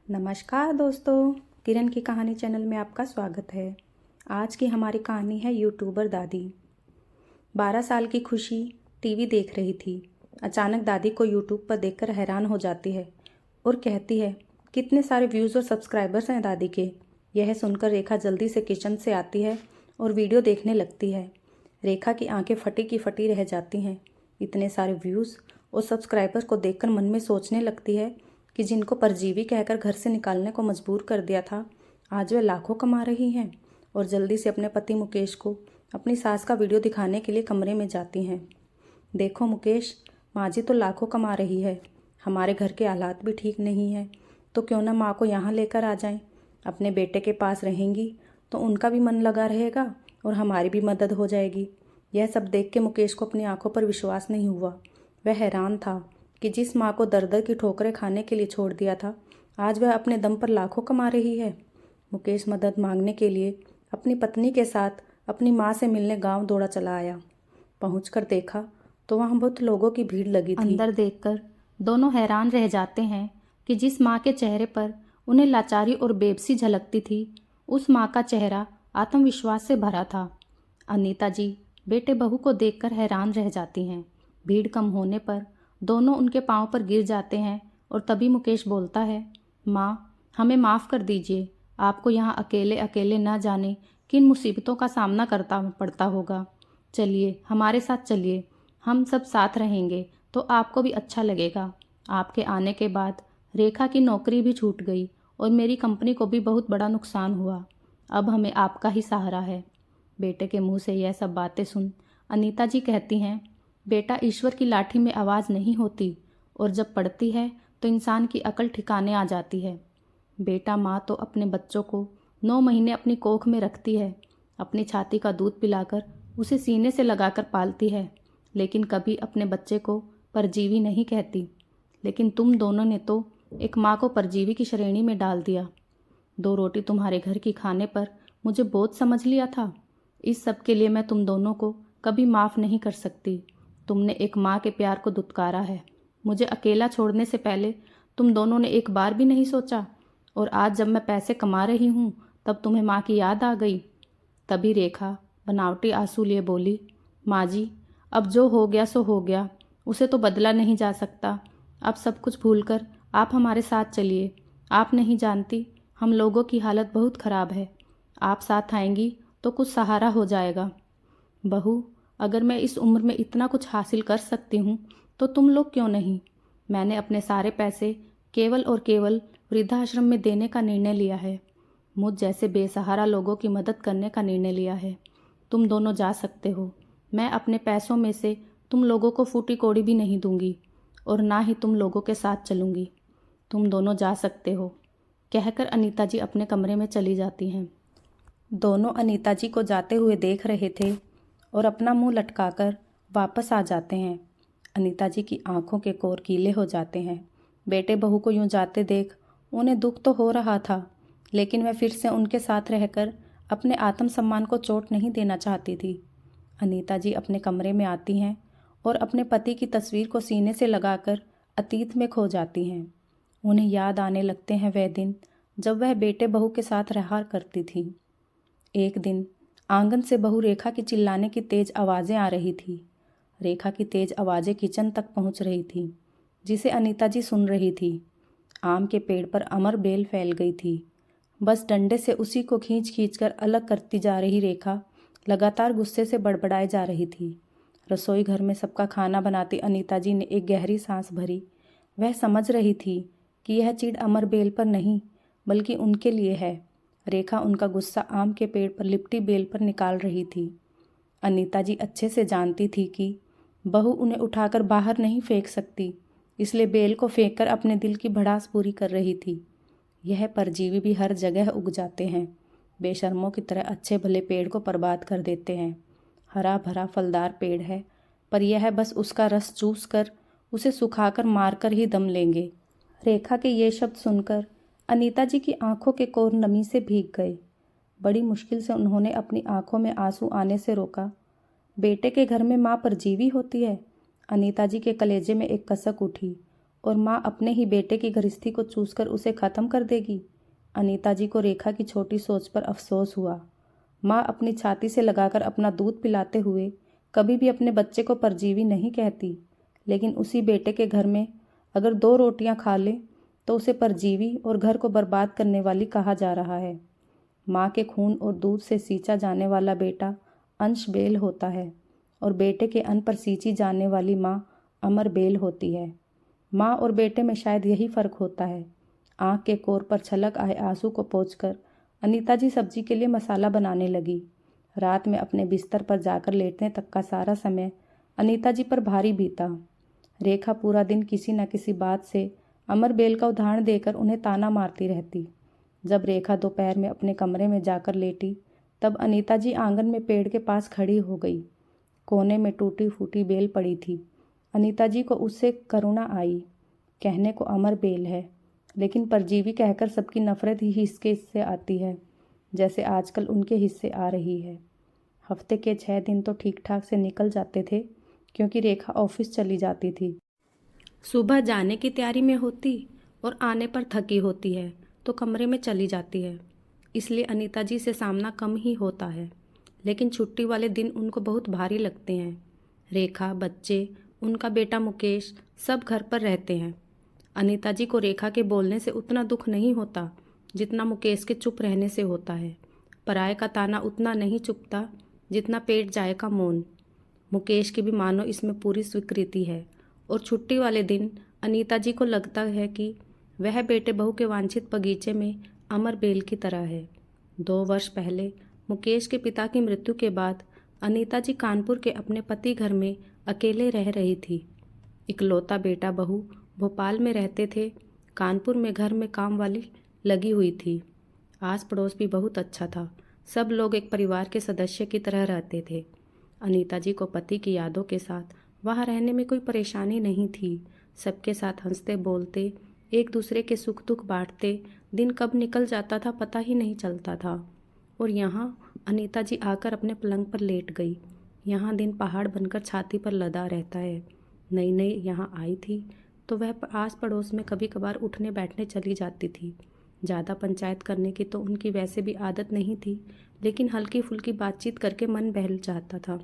नमस्कार दोस्तों, किरण की कहानी चैनल में आपका स्वागत है। आज की हमारी कहानी है यूट्यूबर दादी। 12 साल की खुशी टीवी देख रही थी। अचानक दादी को यूट्यूब पर देखकर हैरान हो जाती है और कहती है, कितने सारे व्यूज़ और सब्सक्राइबर्स हैं दादी के। यह सुनकर रेखा जल्दी से किचन से आती है और वीडियो देखने लगती है। रेखा की आंखें फटी की फटी रह जाती हैं। इतने सारे व्यूज़ और सब्सक्राइबर्स को देखकर मन में सोचने लगती है कि जिनको परजीवी कहकर घर से निकालने को मजबूर कर दिया था, आज वे लाखों कमा रही हैं। और जल्दी से अपने पति मुकेश को अपनी सास का वीडियो दिखाने के लिए कमरे में जाती हैं। देखो मुकेश, माँ जी तो लाखों कमा रही है, हमारे घर के हालात भी ठीक नहीं है, तो क्यों ना माँ को यहाँ लेकर आ जाएं। अपने बेटे के पास रहेंगी तो उनका भी मन लगा रहेगा और हमारी भी मदद हो जाएगी। यह सब देख के मुकेश को अपनी आंखों पर विश्वास नहीं हुआ। वह हैरान था कि जिस माँ को दर दर की ठोकरें खाने के लिए छोड़ दिया था, आज वह अपने दम पर लाखों कमा रही है। मुकेश मदद मांगने के लिए अपनी पत्नी के साथ अपनी माँ से मिलने गांव दौड़ा चला आया। पहुंचकर देखा तो वहाँ बहुत लोगों की भीड़ लगी थी। अंदर देखकर दोनों हैरान रह जाते हैं कि जिस माँ के चेहरे पर उन्हें लाचारी और बेबसी झलकती थी, उस माँ का चेहरा आत्मविश्वास से भरा था। अनीता जी बेटे बहू को देखकर हैरान रह जाती हैं। भीड़ कम होने पर दोनों उनके पांव पर गिर जाते हैं और तभी मुकेश बोलता है, माँ हमें माफ़ कर दीजिए, आपको यहाँ अकेले अकेले न जाने किन मुसीबतों का सामना करता पड़ता होगा। चलिए हमारे साथ चलिए, हम सब साथ रहेंगे तो आपको भी अच्छा लगेगा। आपके आने के बाद रेखा की नौकरी भी छूट गई और मेरी कंपनी को भी बहुत बड़ा नुकसान हुआ। अब हमें आपका ही सहारा है। बेटे के मुंह से यह सब बातें सुन अनीता जी कहती हैं, बेटा ईश्वर की लाठी में आवाज़ नहीं होती और जब पड़ती है तो इंसान की अकल ठिकाने आ जाती है। बेटा माँ तो अपने बच्चों को 9 महीने अपनी कोख में रखती है, अपनी छाती का दूध पिलाकर उसे सीने से लगाकर पालती है, लेकिन कभी अपने बच्चे को परजीवी नहीं कहती। लेकिन तुम दोनों ने तो एक माँ को परजीवी की श्रेणी में डाल दिया। 2 रोटी तुम्हारे घर की खाने पर मुझे बोझ समझ लिया था। इस सब के लिए मैं तुम दोनों को कभी माफ़ नहीं कर सकती। तुमने एक माँ के प्यार को दुत्कारा है। मुझे अकेला छोड़ने से पहले तुम दोनों ने एक बार भी नहीं सोचा, और आज जब मैं पैसे कमा रही हूँ तब तुम्हें माँ की याद आ गई। तभी रेखा बनावटी आंसू लिए बोली, माँ जी अब जो हो गया सो हो गया, उसे तो बदला नहीं जा सकता। अब सब कुछ भूलकर आप हमारे साथ चलिए। आप नहीं जानती हम लोगों की हालत बहुत ख़राब है। आप साथ आएंगी तो कुछ सहारा हो जाएगा। बहू, अगर मैं इस उम्र में इतना कुछ हासिल कर सकती हूँ तो तुम लोग क्यों नहीं। मैंने अपने सारे पैसे केवल और केवल वृद्धाश्रम में देने का निर्णय लिया है। मुझ जैसे बेसहारा लोगों की मदद करने का निर्णय लिया है। तुम दोनों जा सकते हो। मैं अपने पैसों में से तुम लोगों को फूटी कौड़ी भी नहीं दूंगी और ना ही तुम लोगों के साथ चलूंगी। तुम दोनों जा सकते हो, कहकर अनीता जी अपने कमरे में चली जाती हैं। दोनों अनीता जी को जाते हुए देख रहे थे और अपना मुंह लटकाकर वापस आ जाते हैं। अनीता जी की आंखों के कोर गीले हो जाते हैं। बेटे बहू को यूं जाते देख उन्हें दुख तो हो रहा था, लेकिन वह फिर से उनके साथ रहकर अपने आत्मसम्मान को चोट नहीं देना चाहती थी। अनीता जी अपने कमरे में आती हैं और अपने पति की तस्वीर को सीने से लगाकर अतीत में खो जाती हैं। उन्हें याद आने लगते हैं वह दिन जब वह बेटे बहू के साथ रहा करती थी। एक दिन आंगन से बहू रेखा की चिल्लाने की तेज आवाज़ें आ रही थी। रेखा की तेज आवाज़ें किचन तक पहुंच रही थी, जिसे अनीता जी सुन रही थी। आम के पेड़ पर अमर बेल फैल गई थी। बस डंडे से उसी को खींच खींच कर अलग करती जा रही रेखा लगातार गुस्से से बड़बड़ाए जा रही थी। रसोई घर में सबका खाना बनाती अनीता जी ने एक गहरी सांस भरी। वह समझ रही थी कि यह चिढ़ अमर बेल पर नहीं बल्कि उनके लिए है। रेखा उनका गुस्सा आम के पेड़ पर लिपटी बेल पर निकाल रही थी। अनीता जी अच्छे से जानती थी कि बहू उन्हें उठाकर बाहर नहीं फेंक सकती, इसलिए बेल को फेंककर अपने दिल की भड़ास पूरी कर रही थी। यह परजीवी भी हर जगह उग जाते हैं, बेशर्मों की तरह अच्छे भले पेड़ को बर्बाद कर देते हैं। हरा भरा फलदार पेड़ है, पर यह बस उसका रस चूस कर उसे सुखाकर मारकर ही दम लेंगे। रेखा के ये शब्द सुनकर अनीता जी की आंखों के कोर नमी से भीग गए। बड़ी मुश्किल से उन्होंने अपनी आंखों में आंसू आने से रोका। बेटे के घर में माँ परजीवी होती है। अनीता जी के कलेजे में एक कसक उठी और माँ अपने ही बेटे की गृहस्थी को चूसकर उसे ख़त्म कर देगी। अनीता जी को रेखा की छोटी सोच पर अफसोस हुआ। माँ अपनी छाती से लगाकर अपना दूध पिलाते हुए कभी भी अपने बच्चे को परजीवी नहीं कहती, लेकिन उसी बेटे के घर में अगर 2 रोटियां खा ले तो उसे परजीवी और घर को बर्बाद करने वाली कहा जा रहा है। माँ के खून और दूध से सींचा जाने वाला बेटा अंश बेल होता है और बेटे के अन्न पर सींची जाने वाली माँ अमर बेल होती है। माँ और बेटे में शायद यही फ़र्क होता है। आँख के कोर पर छलक आए आंसू को पोंछकर अनीता जी सब्जी के लिए मसाला बनाने लगी। रात में अपने बिस्तर पर जाकर लेटने तक का सारा समय अनीता जी पर भारी बीता। रेखा पूरा दिन किसी न किसी बात से अमर बेल का उदाहरण देकर उन्हें ताना मारती रहती। जब रेखा दोपहर में अपने कमरे में जाकर लेटी तब अनीता जी आंगन में पेड़ के पास खड़ी हो गई। कोने में टूटी फूटी बेल पड़ी थी। अनीता जी को उससे करुणा आई। कहने को अमर बेल है, लेकिन परजीवी कहकर सबकी नफरत ही इसके हिस्से आती है, जैसे आजकल उनके हिस्से आ रही है। हफ्ते के 6 दिन तो ठीक ठाक से निकल जाते थे, क्योंकि रेखा ऑफिस चली जाती थी। सुबह जाने की तैयारी में होती और आने पर थकी होती है तो कमरे में चली जाती है, इसलिए अनीता जी से सामना कम ही होता है। लेकिन छुट्टी वाले दिन उनको बहुत भारी लगते हैं। रेखा, बच्चे, उनका बेटा मुकेश सब घर पर रहते हैं। अनीता जी को रेखा के बोलने से उतना दुख नहीं होता जितना मुकेश के चुप रहने से होता है। पराये का ताना उतना नहीं चुभता जितना पेट जाए का मौन। मुकेश की भी मानो इसमें पूरी स्वीकृति है और छुट्टी वाले दिन अनीता जी को लगता है कि वह बेटे बहू के वांछित बगीचे में अमर बेल की तरह है। 2 वर्ष पहले मुकेश के पिता की मृत्यु के बाद अनीता जी कानपुर के अपने पति घर में अकेले रह रही थी। इकलौता बेटा बहू भोपाल में रहते थे। कानपुर में घर में काम वाली लगी हुई थी। आस पड़ोस भी बहुत अच्छा था। सब लोग एक परिवार के सदस्य की तरह रहते थे। अनीता जी को पति की यादों के साथ वहाँ रहने में कोई परेशानी नहीं थी। सबके साथ हंसते बोलते, एक दूसरे के सुख दुख बांटते दिन कब निकल जाता था पता ही नहीं चलता था। और यहाँ अनीता जी आकर अपने पलंग पर लेट गई। यहाँ दिन पहाड़ बनकर छाती पर लदा रहता है। नई नई यहाँ आई थी तो वह आस पड़ोस में कभी कभार उठने बैठने चली जाती थी। ज़्यादा पंचायत करने की तो उनकी वैसे भी आदत नहीं थी, लेकिन हल्की फुल्की बातचीत करके मन बहल जाता था।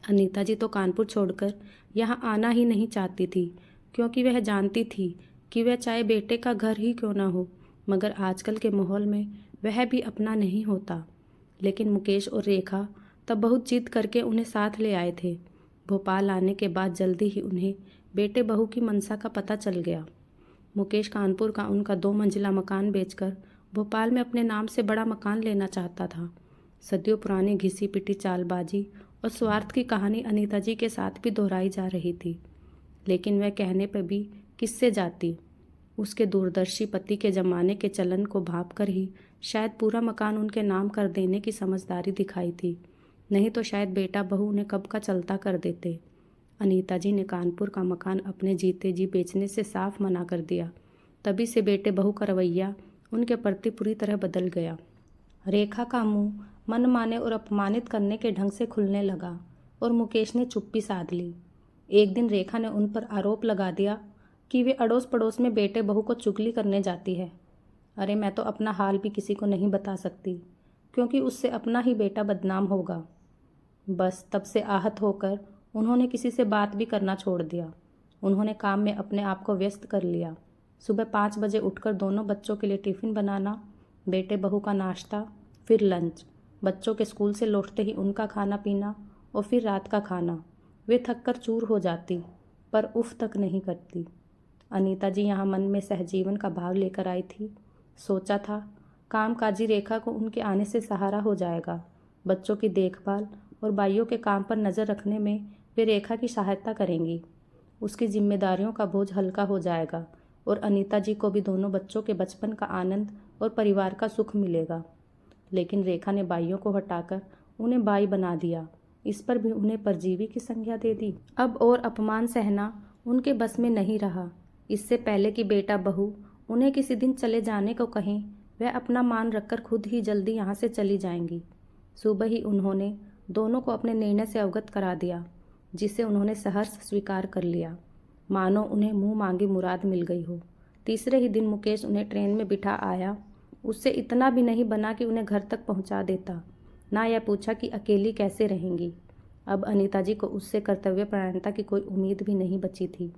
अनीता जी तो कानपुर छोड़कर यहाँ आना ही नहीं चाहती थी, क्योंकि वह जानती थी कि वह चाहे बेटे का घर ही क्यों ना हो, मगर आजकल के माहौल में वह भी अपना नहीं होता। लेकिन मुकेश और रेखा तब बहुत जिद करके उन्हें साथ ले आए थे। भोपाल आने के बाद जल्दी ही उन्हें बेटे बहू की मंशा का पता चल गया। मुकेश कानपुर का उनका 2 मंजिला मकान बेचकर भोपाल में अपने नाम से बड़ा मकान लेना चाहता था। सदियों पुरानी घिसी पिटी चालबाजी और स्वार्थ की कहानी अनीता जी के साथ भी दोहराई जा रही थी, लेकिन वह कहने पर भी किससे जाती। उसके दूरदर्शी पति के जमाने के चलन को भांप कर ही शायद पूरा मकान उनके नाम कर देने की समझदारी दिखाई थी, नहीं तो शायद बेटा बहू उन्हें कब का चलता कर देते। अनीता जी ने कानपुर का मकान अपने जीते जी बेचने से साफ मना कर दिया। तभी से बेटे बहू का रवैया उनके प्रति पूरी तरह बदल गया। रेखा का मुंह मन माने और अपमानित करने के ढंग से खुलने लगा और मुकेश ने चुप्पी साध ली। एक दिन रेखा ने उन पर आरोप लगा दिया कि वे अड़ोस पड़ोस में बेटे बहू को चुगली करने जाती है। अरे मैं तो अपना हाल भी किसी को नहीं बता सकती, क्योंकि उससे अपना ही बेटा बदनाम होगा। बस तब से आहत होकर उन्होंने किसी से बात भी करना छोड़ दिया। उन्होंने काम में अपने आप को व्यस्त कर लिया। सुबह 5 बजे उठकर दोनों बच्चों के लिए टिफ़िन बनाना, बेटे बहू का नाश्ता, फिर लंच, बच्चों के स्कूल से लौटते ही उनका खाना पीना और फिर रात का खाना। वे थक कर चूर हो जाती, पर उफ तक नहीं करती। अनीता जी यहाँ मन में सहजीवन का भाव लेकर आई थी। सोचा था कामकाजी रेखा को उनके आने से सहारा हो जाएगा। बच्चों की देखभाल और बाइयों के काम पर नज़र रखने में वे रेखा की सहायता करेंगी। उसकी जिम्मेदारियों का बोझ हल्का हो जाएगा और अनीता जी को भी दोनों बच्चों के बचपन का आनंद और परिवार का सुख मिलेगा। लेकिन रेखा ने बाइयों को हटाकर उन्हें बाई बना दिया। इस पर भी उन्हें परजीवी की संज्ञा दे दी। अब और अपमान सहना उनके बस में नहीं रहा। इससे पहले कि बेटा बहू उन्हें किसी दिन चले जाने को कहें, वह अपना मान रखकर खुद ही जल्दी यहाँ से चली जाएंगी। सुबह ही उन्होंने दोनों को अपने निर्णय से अवगत करा दिया, जिसे उन्होंने सहर्ष स्वीकार कर लिया। मानो उन्हें मुंह मांगी मुराद मिल गई हो। तीसरे ही दिन मुकेश उन्हें ट्रेन में बिठा आया। उससे इतना भी नहीं बना कि उन्हें घर तक पहुंचा देता, ना यह पूछा कि अकेली कैसे रहेंगी। अब अनीता जी को उससे कर्तव्यपरायणता की कोई उम्मीद भी नहीं बची थी।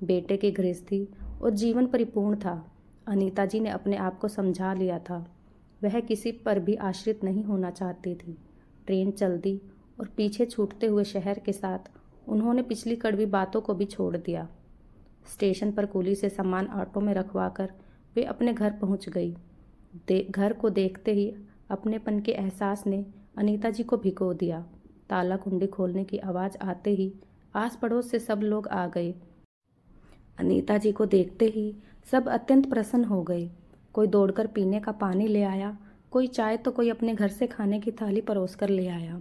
बेटे की गृहस्थी और जीवन परिपूर्ण था। अनीता जी ने अपने आप को समझा लिया था। वह किसी पर भी आश्रित नहीं होना चाहती थी। ट्रेन चल दी और पीछे छूटते हुए शहर के साथ उन्होंने पिछली कड़वी बातों को भी छोड़ दिया। स्टेशन पर कुली से सामान ऑटो में रखवाकर वे अपने घर पहुंच गई। घर को देखते ही अपनेपन के एहसास ने अनीता जी को भिगो दिया। ताला कुंडी खोलने की आवाज़ आते ही आस पड़ोस से सब लोग आ गए। अनीता जी को देखते ही सब अत्यंत प्रसन्न हो गए। कोई दौड़कर पीने का पानी ले आया, कोई चाय तो कोई अपने घर से खाने की थाली परोस कर ले आया।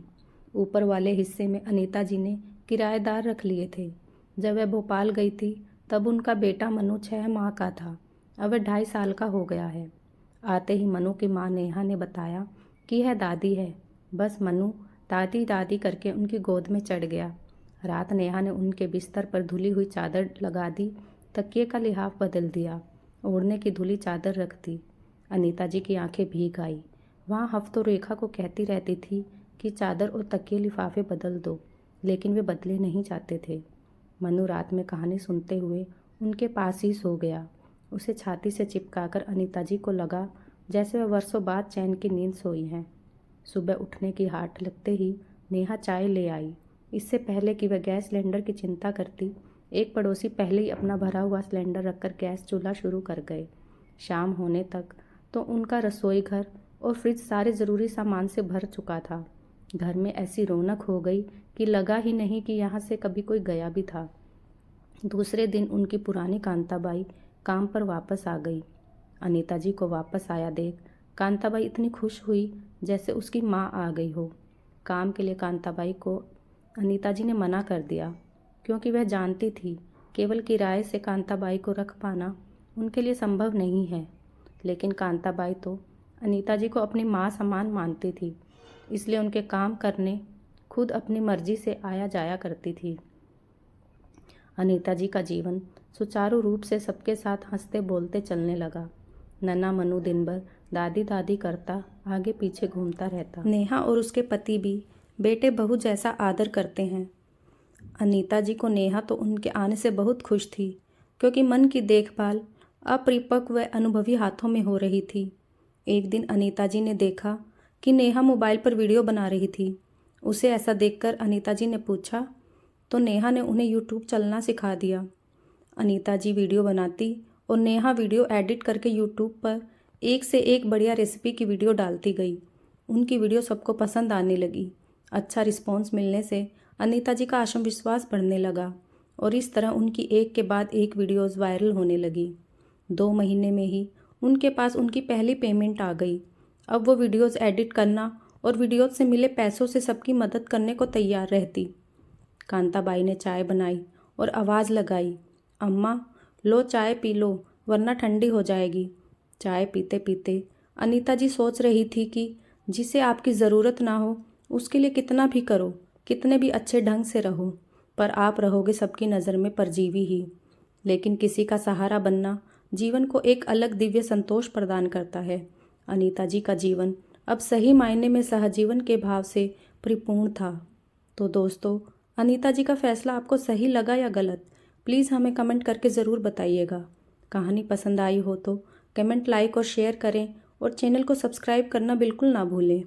ऊपर वाले हिस्से में अनीता जी ने किराएदार रख लिए थे। जब वह भोपाल गई थी तब उनका बेटा मनु 6 माह का था। अब वह 2.5 साल का हो गया है। आते ही मनु की माँ नेहा ने बताया कि यह दादी है। बस मनु दादी दादी करके उनकी गोद में चढ़ गया। रात नेहा ने उनके बिस्तर पर धुली हुई चादर लगा दी, तकिए का लिहाफ बदल दिया, ओढ़ने की धुली चादर रख दी। अनीता जी की आंखें भीग आई। वहाँ हफ्तों रेखा को कहती रहती थी कि चादर और तकिए लिफाफे बदल दो, लेकिन वे बदले नहीं जाते थे। मनु रात में कहानी सुनते हुए उनके पास ही सो गया। उसे छाती से चिपकाकर अनीता जी को लगा जैसे वह वर्षों बाद चैन की नींद सोई हैं। सुबह उठने की हाट लगते ही नेहा चाय ले आई। इससे पहले कि वह गैस सिलेंडर की चिंता करती, एक पड़ोसी पहले ही अपना भरा हुआ सिलेंडर रखकर गैस चूल्हा शुरू कर गए। शाम होने तक तो उनका रसोई घर और फ्रिज सारे ज़रूरी सामान से भर चुका था। घर में ऐसी रौनक हो गई कि लगा ही नहीं कि यहाँ से कभी कोई गया भी था। दूसरे दिन उनकी पुरानी कांताबाई काम पर वापस आ गई। अनीता जी को वापस आया देख कांताबाई इतनी खुश हुई जैसे उसकी माँ आ गई हो। काम के लिए कांताबाई को अनीता जी ने मना कर दिया, क्योंकि वह जानती थी केवल किराए से कांताबाई को रख पाना उनके लिए संभव नहीं है। लेकिन कांताबाई तो अनीता जी को अपनी माँ समान मानती थी, इसलिए उनके काम करने खुद अपनी मर्जी से आया जाया करती थी। अनीता जी का जीवन सुचारू रूप से सबके साथ हंसते बोलते चलने लगा। नन्हा मनु दिन भर दादी दादी करता आगे पीछे घूमता रहता। नेहा और उसके पति भी बेटे बहू जैसा आदर करते हैं। अनीता जी को नेहा तो उनके आने से बहुत खुश थी, क्योंकि मन की देखभाल अपरिपक्व व अनुभवी हाथों में हो रही थी। एक दिन अनीता जी ने देखा कि नेहा मोबाइल पर वीडियो बना रही थी। उसे ऐसा देखकर अनीता जी ने पूछा तो नेहा ने उन्हें यूट्यूब चलना सिखा दिया। अनीता जी वीडियो बनाती और नेहा वीडियो एडिट करके यूट्यूब पर एक से एक बढ़िया रेसिपी की वीडियो डालती गई। उनकी वीडियो सबको पसंद आने लगी। अच्छा रिस्पॉन्स मिलने से अनीता जी का आत्मविश्वास बढ़ने लगा और इस तरह उनकी एक के बाद एक वीडियोज़ वायरल होने लगी। 2 महीने में ही उनके पास उनकी पहली पेमेंट आ गई। अब वो वीडियोज़ एडिट करना और वीडियोज़ से मिले पैसों से सबकी मदद करने को तैयार रहती। कांताबाई ने चाय बनाई और आवाज़ लगाई, अम्मा लो चाय पी लो वरना ठंडी हो जाएगी। चाय पीते पीते अनीता जी सोच रही थी कि जिसे आपकी ज़रूरत ना हो उसके लिए कितना भी करो, कितने भी अच्छे ढंग से रहो, पर आप रहोगे सबकी नज़र में परजीवी ही। लेकिन किसी का सहारा बनना जीवन को एक अलग दिव्य संतोष प्रदान करता है। अनीता जी का जीवन अब सही मायने में सहजीवन के भाव से परिपूर्ण था। तो दोस्तों, अनीता जी का फैसला आपको सही लगा या गलत, प्लीज़ हमें कमेंट करके ज़रूर बताइएगा। कहानी पसंद आई हो तो कमेंट, लाइक और शेयर करें और चैनल को सब्सक्राइब करना बिल्कुल ना भूलें।